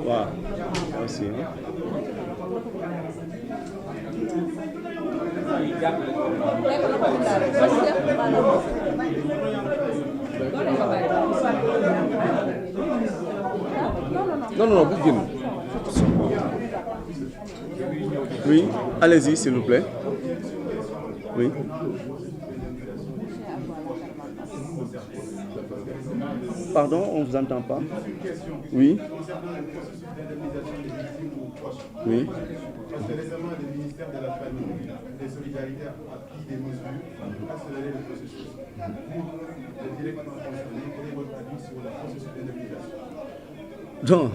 Wow. Merci. Non, vous venez. Oui, allez-y, s'il vous plaît. Oui. Pardon, on ne vous entend pas. Oui. Oui. Parce que récemment, le ministère de la Famille et des Solidarités a pris des mesures pour accélérer le processus. Vous êtes directement concerné. Quel est votre avis sur le processus d'indemnisation? Donc,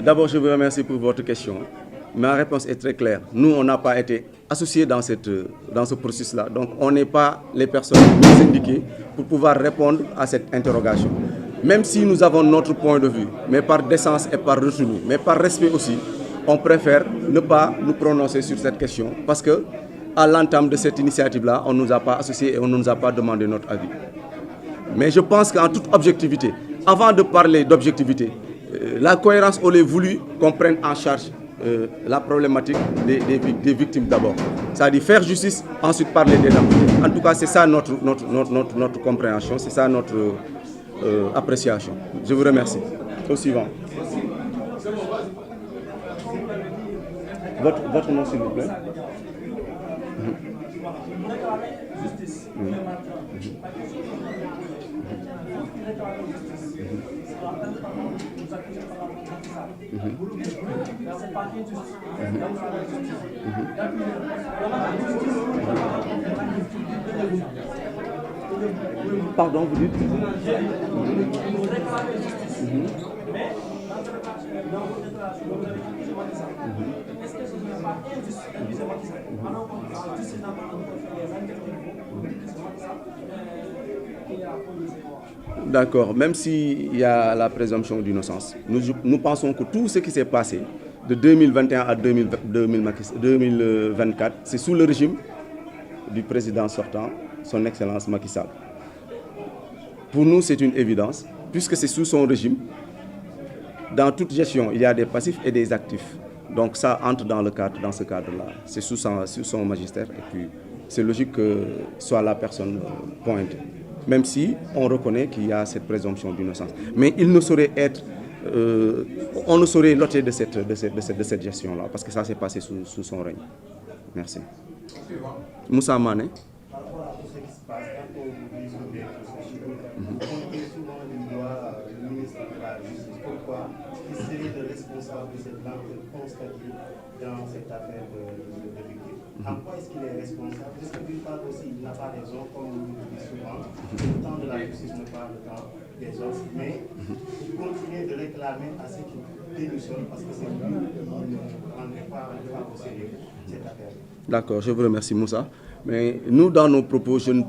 d'abord, je vous remercie pour votre question. Ma réponse est très claire. Nous, on n'a pas été associés dans ce processus-là. Donc, on n'est pas les personnes mieux indiquées pour pouvoir répondre à cette interrogation. Même si nous avons notre point de vue, mais par décence et par retenue, mais par respect aussi, on préfère ne pas nous prononcer sur cette question parce que, à l'entame de cette initiative-là, on ne nous a pas associés et on ne nous a pas demandé notre avis. Mais je pense qu'en toute objectivité, avant de parler d'objectivité, la cohérence aurait voulu qu'on prenne en charge la problématique des victimes d'abord. C'est-à-dire faire justice, ensuite parler des damnés. En tout cas, c'est ça notre compréhension, c'est ça notre appréciation. Je vous remercie. Au suivant. Votre nom, s'il vous plaît. Pardon, vous dites? D'accord, même s'il y a la présomption d'innocence, nous pensons que tout ce qui s'est passé de 2021 à 2024, c'est sous le régime du président sortant, son Excellence Macky Sall. Pour nous, c'est une évidence, puisque c'est sous son régime. Dans toute gestion, il y a des passifs et des actifs. Donc ça entre dans ce cadre-là. C'est sous son magistère et puis c'est logique que soit la personne pointée. Même si on reconnaît qu'il y a cette présomption d'innocence. Mais il ne saurait être, on ne saurait loter de cette gestion-là, parce que ça s'est passé sous son règne. Merci. Moussa Mané. Par rapport à tout ce qui se passe, quand on dit sur des processus, on dit souvent le ministre de la Justice. Pourquoi il serait le responsable de cette lenteur constatée dans cette affaire de victime? En quoi est-ce qu'il est responsable? Parce que d'une part aussi, il n'a pas raison, comme on le dit souvent, le temps de la justice n'est pas le temps des autres, mais il continue de réclamer à ce qu'il démissionne parce que c'est lui qui ne prendrait pas au sérieux cette affaire. D'accord, je vous remercie Moussa. Mais nous, dans nos propos, je ne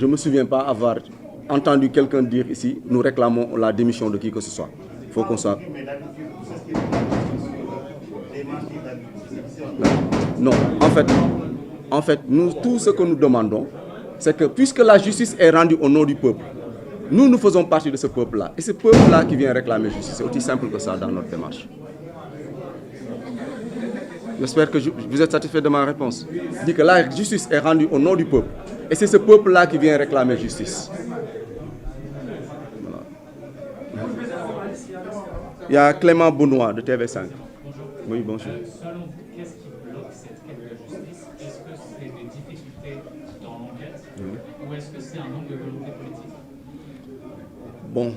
me souviens pas avoir entendu quelqu'un dire ici, nous réclamons la démission de qui que ce soit. Il faut qu'on soit... Non, en fait, nous, tout ce que nous demandons, c'est que puisque la justice est rendue au nom du peuple, nous faisons partie de ce peuple-là. Et ce peuple-là qui vient réclamer justice, c'est aussi simple que ça dans notre démarche. J'espère que vous êtes satisfait de ma réponse. Je dis que la justice est rendue au nom du peuple. Et c'est ce peuple-là qui vient réclamer justice. Voilà. Il y a Clément Benoît de TV5. Oui, bonjour. Selon vous, qu'est-ce qui bloque cette quête de justice? Est-ce que c'est des difficultés dans l'enquête ou est-ce que c'est un manque de volonté politique? Bon.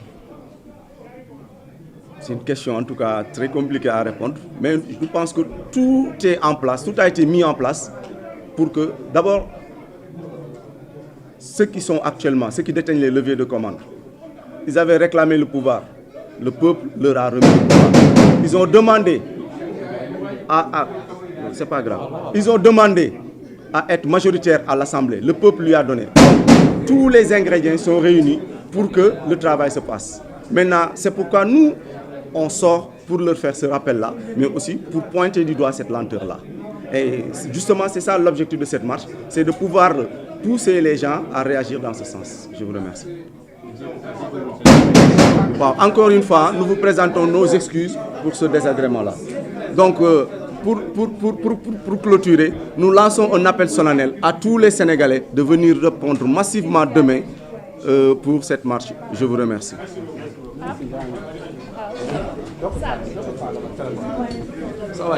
C'est une question en tout cas très compliquée à répondre, mais je pense que tout est en place, tout a été mis en place pour que, d'abord, ceux qui sont actuellement, ceux qui détiennent les leviers de commande, ils avaient réclamé le pouvoir, le peuple leur a remis le pouvoir. Ils ont demandé c'est pas grave, ils ont demandé à être majoritaire à l'Assemblée, le peuple lui a donné. tous les ingrédients sont réunis pour que le travail se passe. Maintenant, c'est pourquoi nous, on sort pour leur faire ce rappel-là, mais aussi pour pointer du doigt cette lenteur-là. Et justement, c'est ça l'objectif de cette marche, c'est de pouvoir pousser les gens à réagir dans ce sens. Je vous remercie. Bon, encore une fois, nous vous présentons nos excuses pour ce désagrément-là. Donc, pour clôturer, nous lançons un appel solennel à tous les Sénégalais de venir répondre massivement demain pour cette marche. Je vous remercie. Ça va.